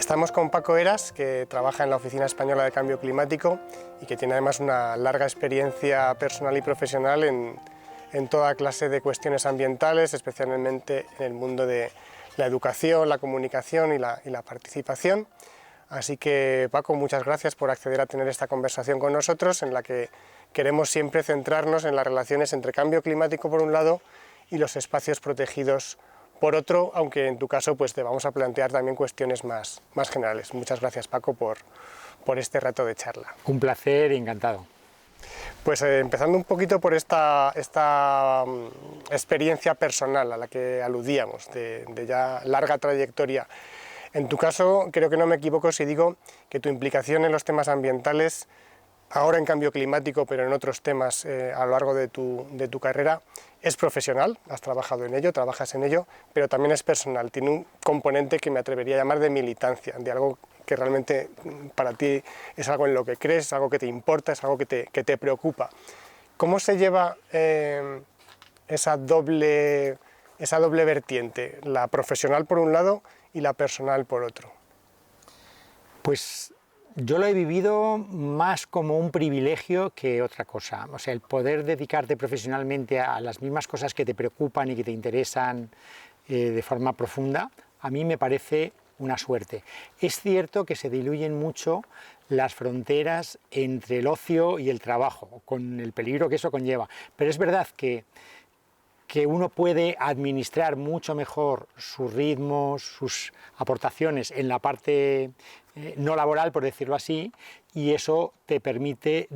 Estamos con Paco Heras, que trabaja en la Oficina Española de Cambio Climático y que tiene además una larga experiencia personal y profesional en toda clase de cuestiones ambientales, especialmente en el mundo de la educación, la comunicación y la participación. Así que, Paco, muchas gracias por acceder a tener esta conversación con nosotros, en la que queremos siempre centrarnos en las relaciones entre cambio climático por un lado y los espacios protegidos por otro, aunque en tu caso pues te vamos a plantear también cuestiones más generales. Muchas gracias, Paco, por este rato de charla. Un placer y encantado. Pues empezando un poquito por esta experiencia personal a la que aludíamos, de ya larga trayectoria. En tu caso, creo que no me equivoco si digo que tu implicación en los temas ambientales, ahora en cambio climático, pero en otros temas a lo largo de tu carrera, es profesional, has trabajado en ello, trabajas en ello, pero también es personal, tiene un componente que me atrevería a llamar de militancia, de algo que realmente para ti es algo en lo que crees, es algo que te importa, es algo que te preocupa. ¿Cómo se lleva esa doble vertiente, la profesional por un lado y la personal por otro? Pues yo lo he vivido más como un privilegio que otra cosa. O sea, el poder dedicarte profesionalmente a las mismas cosas que te preocupan y que te interesan de forma profunda, a mí me parece una suerte. Es cierto que se diluyen mucho las fronteras entre el ocio y el trabajo, con el peligro que eso conlleva. Pero es verdad que uno puede administrar mucho mejor sus ritmos, sus aportaciones en la parte no laboral, por decirlo así, y eso te permite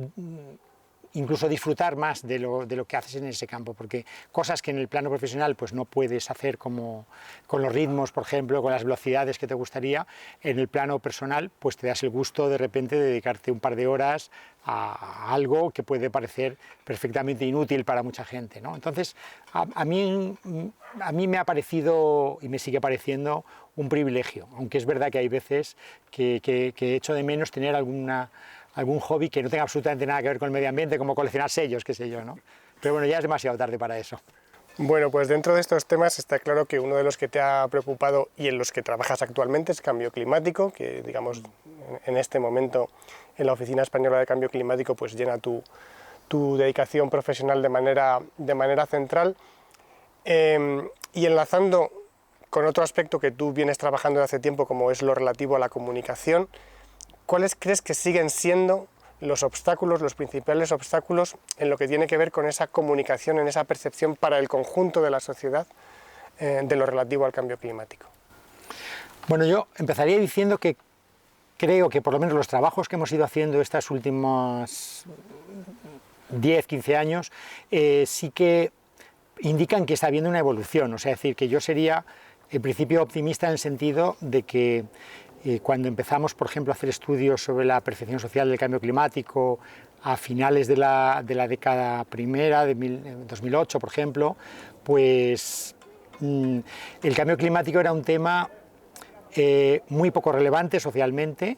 incluso disfrutar más de lo que haces en ese campo, porque cosas que en el plano profesional pues no puedes hacer, como con los ritmos, por ejemplo, con las velocidades que te gustaría, en el plano personal pues te das el gusto de repente de dedicarte un par de horas a algo que puede parecer perfectamente inútil para mucha gente, ¿no? Entonces, a mí me ha parecido y me sigue pareciendo un privilegio, aunque es verdad que hay veces que echo de menos tener algún hobby que no tenga absolutamente nada que ver con el medio ambiente, como coleccionar sellos, qué sé yo, ¿no? Pero bueno, ya es demasiado tarde para eso. Bueno, pues dentro de estos temas está claro que uno de los que te ha preocupado y en los que trabajas actualmente es cambio climático, que digamos en este momento en la Oficina Española de Cambio Climático pues llena tu dedicación profesional de manera central. Y enlazando con otro aspecto que tú vienes trabajando de hace tiempo, como es lo relativo a la comunicación, ¿cuáles crees que siguen siendo los principales obstáculos en lo que tiene que ver con esa comunicación, en esa percepción para el conjunto de la sociedad de lo relativo al cambio climático? Bueno, yo empezaría diciendo que creo que por lo menos los trabajos que hemos ido haciendo estas últimas 10, 15 años sí que indican que está habiendo una evolución, o sea, es decir, que yo sería en principio optimista en el sentido de que cuando empezamos, por ejemplo, a hacer estudios sobre la percepción social del cambio climático a finales de la década primera, de 2008, por ejemplo, pues el cambio climático era un tema muy poco relevante socialmente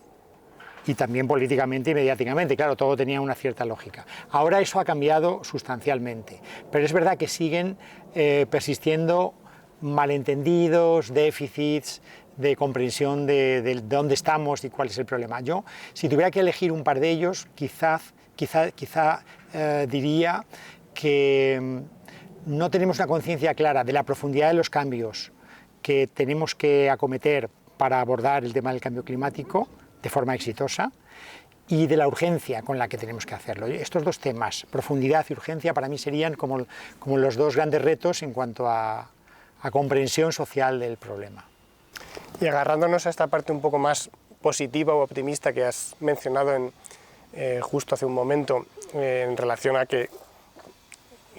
y también políticamente y mediáticamente. Claro, todo tenía una cierta lógica. Ahora eso ha cambiado sustancialmente, pero es verdad que siguen persistiendo malentendidos, déficits de comprensión de dónde estamos y cuál es el problema. Yo, si tuviera que elegir un par de ellos, quizá diría que no tenemos una conciencia clara de la profundidad de los cambios que tenemos que acometer para abordar el tema del cambio climático de forma exitosa y de la urgencia con la que tenemos que hacerlo. Estos dos temas, profundidad y urgencia, para mí serían como los dos grandes retos en cuanto a comprensión social del problema. Y agarrándonos a esta parte un poco más positiva o optimista que has mencionado justo hace un momento, en relación a que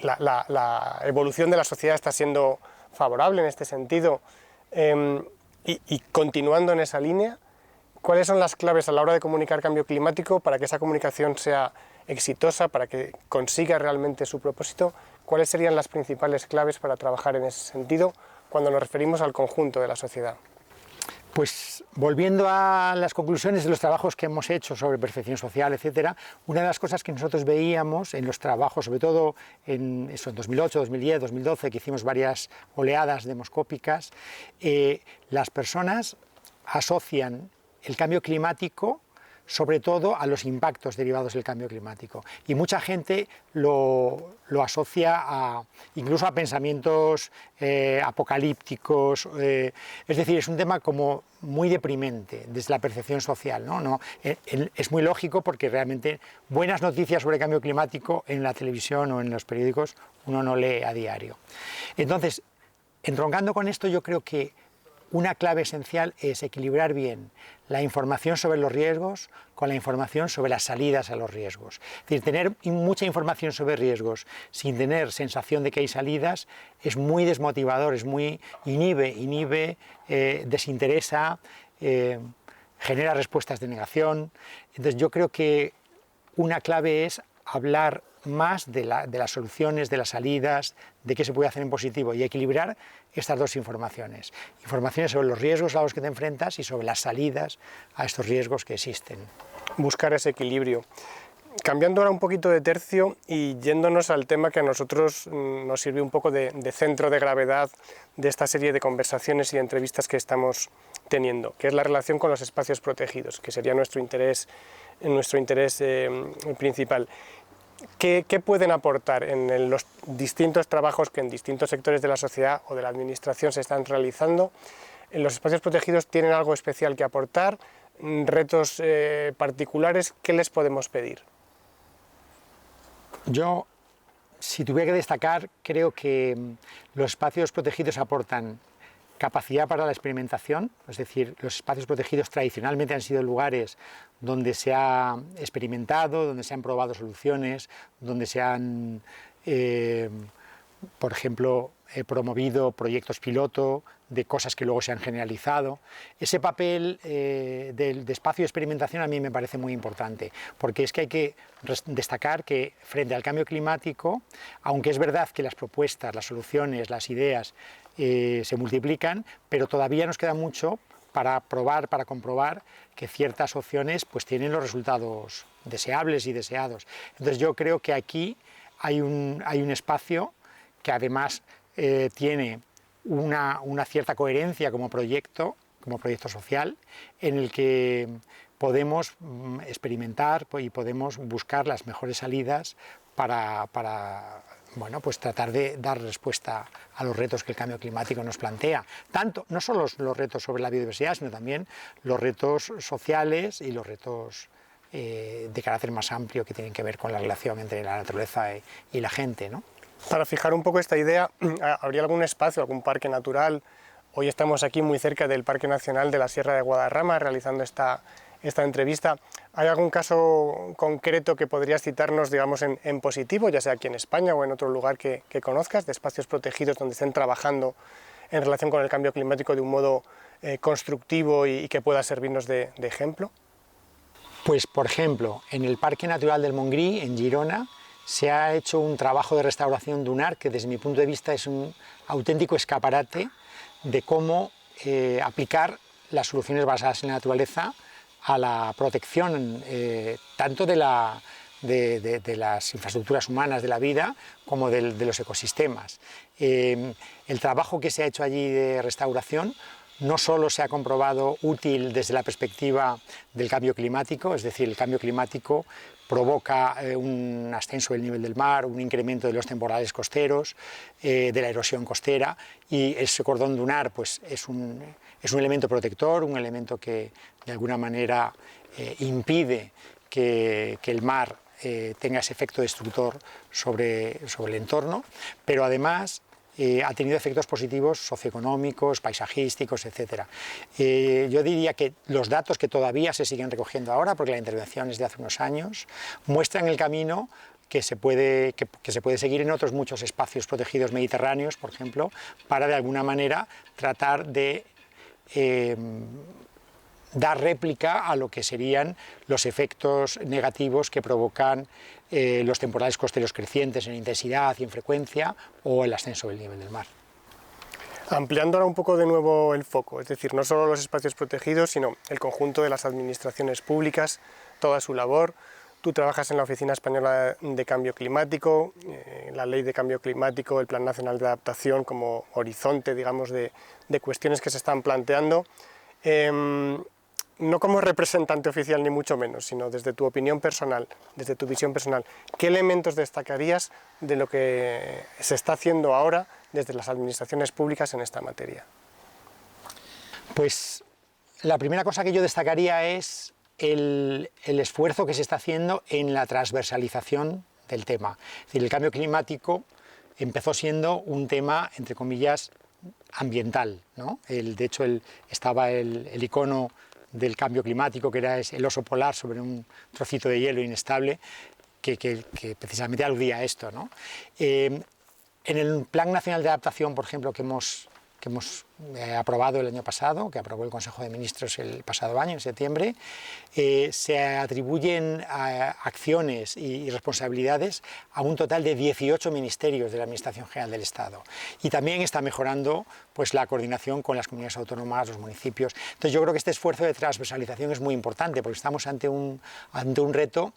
la evolución de la sociedad está siendo favorable en este sentido, y continuando en esa línea, ¿cuáles son las claves a la hora de comunicar cambio climático para que esa comunicación sea exitosa, para que consiga realmente su propósito? ¿Cuáles serían las principales claves para trabajar en ese sentido cuando nos referimos al conjunto de la sociedad? Pues volviendo a las conclusiones de los trabajos que hemos hecho sobre percepción social, etcétera, una de las cosas que nosotros veíamos en los trabajos, sobre todo en 2008, 2010, 2012, que hicimos varias oleadas demoscópicas, las personas asocian el cambio climático, sobre todo a los impactos derivados del cambio climático. Y mucha gente lo asocia incluso a pensamientos apocalípticos, es decir, es un tema como muy deprimente desde la percepción social, ¿no? Es muy lógico porque realmente buenas noticias sobre el cambio climático en la televisión o en los periódicos uno no lee a diario. Entonces, entroncando con esto, yo creo que una clave esencial es equilibrar bien la información sobre los riesgos con la información sobre las salidas a los riesgos. Es decir, tener mucha información sobre riesgos sin tener sensación de que hay salidas es muy desmotivador, inhibe, desinteresa, genera respuestas de negación. Entonces yo creo que una clave es hablar más de las soluciones, de las salidas, de qué se puede hacer en positivo y equilibrar estas dos informaciones. Informaciones sobre los riesgos a los que te enfrentas y sobre las salidas a estos riesgos que existen. Buscar ese equilibrio. Cambiando ahora un poquito de tercio y yéndonos al tema que a nosotros nos sirve un poco de centro de gravedad de esta serie de conversaciones y de entrevistas que estamos teniendo, que es la relación con los espacios protegidos, que sería nuestro interés principal. ¿Qué pueden aportar en los distintos trabajos que en distintos sectores de la sociedad o de la administración se están realizando? ¿En los espacios protegidos tienen algo especial que aportar? ¿Retos particulares? ¿Qué les podemos pedir? Yo, si tuviera que destacar, creo que los espacios protegidos aportan capacidad para la experimentación, es decir, los espacios protegidos tradicionalmente han sido lugares donde se ha experimentado, donde se han probado soluciones, donde se han, por ejemplo, promovido proyectos piloto de cosas que luego se han generalizado. Ese papel de espacio de experimentación a mí me parece muy importante, porque es que hay que destacar que frente al cambio climático, aunque es verdad que las propuestas, las soluciones, las ideas se multiplican, pero todavía nos queda mucho para probar, para comprobar que ciertas opciones pues tienen los resultados deseables y deseados. Entonces yo creo que aquí hay un espacio que además tiene una cierta coherencia como proyecto social, en el que podemos experimentar y podemos buscar las mejores salidas para bueno, pues tratar de dar respuesta a los retos que el cambio climático nos plantea. Tanto, no solo los retos sobre la biodiversidad, sino también los retos sociales y los retos de carácter más amplio que tienen que ver con la relación entre la naturaleza y la gente, ¿no? Para fijar un poco esta idea, ¿habría algún espacio, algún parque natural? Hoy estamos aquí muy cerca del Parque Nacional de la Sierra de Guadarrama realizando esta entrevista. ¿Hay algún caso concreto que podrías citarnos, digamos, en positivo, ya sea aquí en España o en otro lugar que conozcas, de espacios protegidos donde estén trabajando en relación con el cambio climático de un modo constructivo y que pueda servirnos de ejemplo? Pues, por ejemplo, en el Parque Natural del Montgrí, en Girona, se ha hecho un trabajo de restauración dunar que desde mi punto de vista es un auténtico escaparate de cómo aplicar las soluciones basadas en la naturaleza a la protección tanto de las infraestructuras humanas de la vida como de los ecosistemas. El trabajo que se ha hecho allí de restauración no solo se ha comprobado útil desde la perspectiva del cambio climático, es decir, el cambio climático provoca un ascenso del nivel del mar, un incremento de los temporales costeros, de la erosión costera, y ese cordón dunar pues, es un elemento protector, un elemento que de alguna manera impide que el mar tenga ese efecto destructor sobre el entorno, pero además ha tenido efectos positivos socioeconómicos, paisajísticos, etc. Yo diría que los datos que todavía se siguen recogiendo ahora, porque la intervención es de hace unos años, muestran el camino que se puede seguir en otros muchos espacios protegidos mediterráneos, por ejemplo, para de alguna manera tratar de dar réplica a lo que serían los efectos negativos que provocan los temporales costeros crecientes en intensidad y en frecuencia o el ascenso del nivel del mar. Ampliando ahora un poco de nuevo el foco, es decir, no solo los espacios protegidos, sino el conjunto de las administraciones públicas, toda su labor. Tú trabajas en la Oficina Española de Cambio Climático, la Ley de Cambio Climático, el Plan Nacional de Adaptación como horizonte, digamos, de cuestiones que se están planteando. no como representante oficial ni mucho menos, sino desde tu opinión personal, desde tu visión personal, ¿qué elementos destacarías de lo que se está haciendo ahora desde las administraciones públicas en esta materia? Pues la primera cosa que yo destacaría es el esfuerzo que se está haciendo en la transversalización del tema. Es decir, el cambio climático empezó siendo un tema, entre comillas, ambiental, ¿no? De hecho, estaba el icono del cambio climático, que era el oso polar sobre un trocito de hielo inestable, que precisamente aludía a esto, ¿no? En el Plan Nacional de Adaptación, por ejemplo, que hemos aprobado el año pasado, que aprobó el Consejo de Ministros el pasado año, en septiembre, se atribuyen acciones y responsabilidades a un total de 18 ministerios de la Administración General del Estado. Y también está mejorando pues, la coordinación con las comunidades autónomas, los municipios. Entonces yo creo que este esfuerzo de transversalización es muy importante, porque estamos ante un reto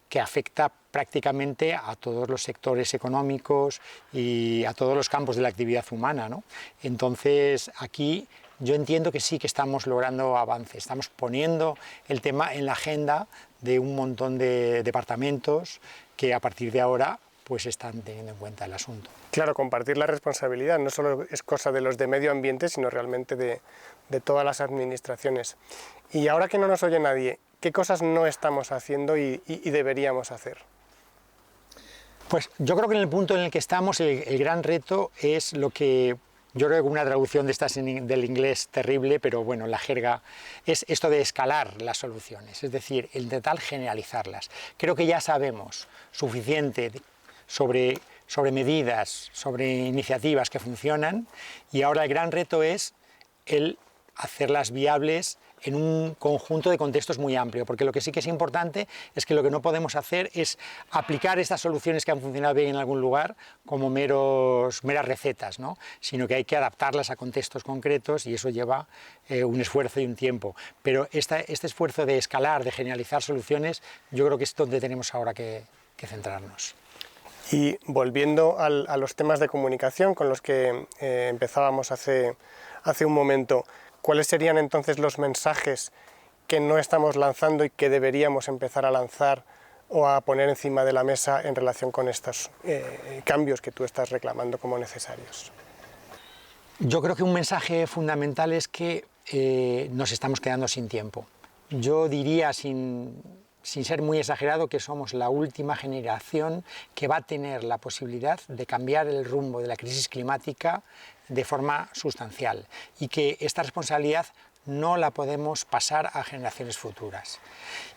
que afecta prácticamente a todos los sectores económicos y a todos los campos de la actividad humana, ¿no? Entonces, aquí yo entiendo que sí que estamos logrando avances, estamos poniendo el tema en la agenda de un montón de departamentos que a partir de ahora pues están teniendo en cuenta el asunto. Claro, compartir la responsabilidad no solo es cosa de los de medio ambiente, sino realmente de todas las administraciones. Y ahora que no nos oye nadie, ¿qué cosas no estamos haciendo y deberíamos hacer? Pues yo creo que en el punto en el que estamos, el gran reto es lo que yo creo que una traducción de estas del inglés terrible, pero bueno, la jerga, es esto de escalar las soluciones, es decir, el intentar generalizarlas. Creo que ya sabemos suficiente sobre medidas, sobre iniciativas que funcionan, y ahora el gran reto es el hacerlas viables en un conjunto de contextos muy amplio, porque lo que sí que es importante es que lo que no podemos hacer es aplicar estas soluciones que han funcionado bien en algún lugar como meras recetas, ¿no? Sino que hay que adaptarlas a contextos concretos y eso lleva un esfuerzo y un tiempo. Pero este esfuerzo de escalar, de generalizar soluciones, yo creo que es donde tenemos ahora que centrarnos. Y volviendo a los temas de comunicación con los que empezábamos hace un momento, ¿cuáles serían entonces los mensajes que no estamos lanzando y que deberíamos empezar a lanzar o a poner encima de la mesa en relación con estos cambios que tú estás reclamando como necesarios? Yo creo que un mensaje fundamental es que nos estamos quedando sin tiempo. Yo diría, sin ser muy exagerado, que somos la última generación que va a tener la posibilidad de cambiar el rumbo de la crisis climática de forma sustancial y que esta responsabilidad no la podemos pasar a generaciones futuras.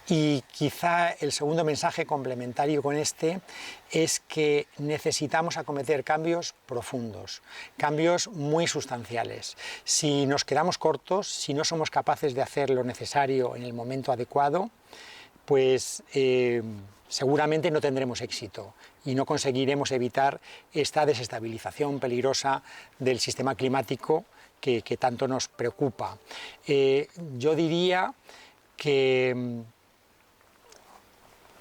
Y quizá el segundo mensaje complementario con este es que necesitamos acometer cambios profundos, cambios muy sustanciales. Si nos quedamos cortos, si no somos capaces de hacer lo necesario en el momento adecuado, pues seguramente no tendremos éxito y no conseguiremos evitar esta desestabilización peligrosa del sistema climático que tanto nos preocupa. Yo diría que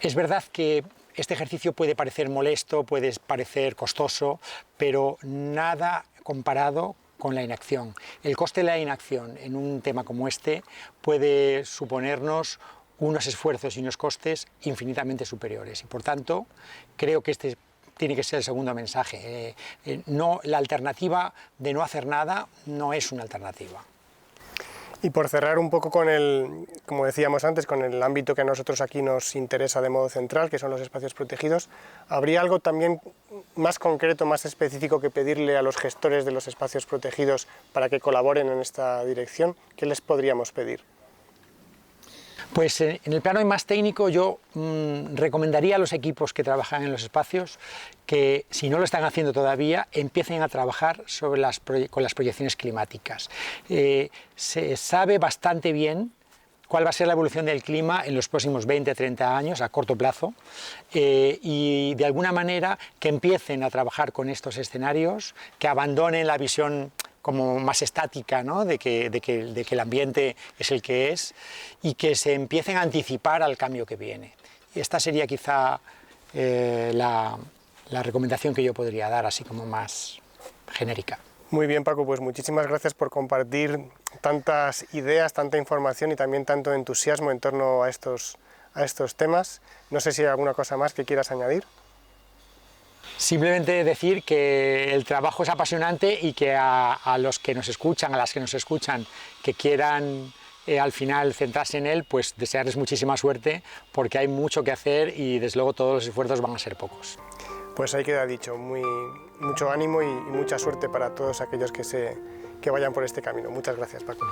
es verdad que este ejercicio puede parecer molesto, puede parecer costoso, pero nada comparado con la inacción. El coste de la inacción en un tema como este puede suponernos unos esfuerzos y unos costes infinitamente superiores. Y por tanto, creo que este tiene que ser el segundo mensaje. La alternativa de no hacer nada no es una alternativa. Y por cerrar un poco con como decíamos antes, con el ámbito que a nosotros aquí nos interesa de modo central, que son los espacios protegidos, ¿habría algo también más concreto, más específico que pedirle a los gestores de los espacios protegidos para que colaboren en esta dirección? ¿Qué les podríamos pedir? Pues en el plano más técnico yo recomendaría a los equipos que trabajan en los espacios que, si no lo están haciendo todavía, empiecen a trabajar con las proyecciones climáticas. Se sabe bastante bien cuál va a ser la evolución del clima en los próximos 20-30 años a corto plazo y de alguna manera que empiecen a trabajar con estos escenarios, que abandonen la visión como más estática, ¿no? de que el ambiente es el que es y que se empiecen a anticipar al cambio que viene. Esta sería quizá la recomendación que yo podría dar, así como más genérica. Muy bien, Paco, pues muchísimas gracias por compartir tantas ideas, tanta información y también tanto entusiasmo en torno a estos temas. No sé si hay alguna cosa más que quieras añadir. Simplemente decir que el trabajo es apasionante y que a los que nos escuchan, a las que nos escuchan, que quieran al final centrarse en él, pues desearles muchísima suerte, porque hay mucho que hacer y desde luego todos los esfuerzos van a ser pocos. Pues ahí queda dicho, mucho ánimo y mucha suerte para todos aquellos que vayan por este camino. Muchas gracias, Paco.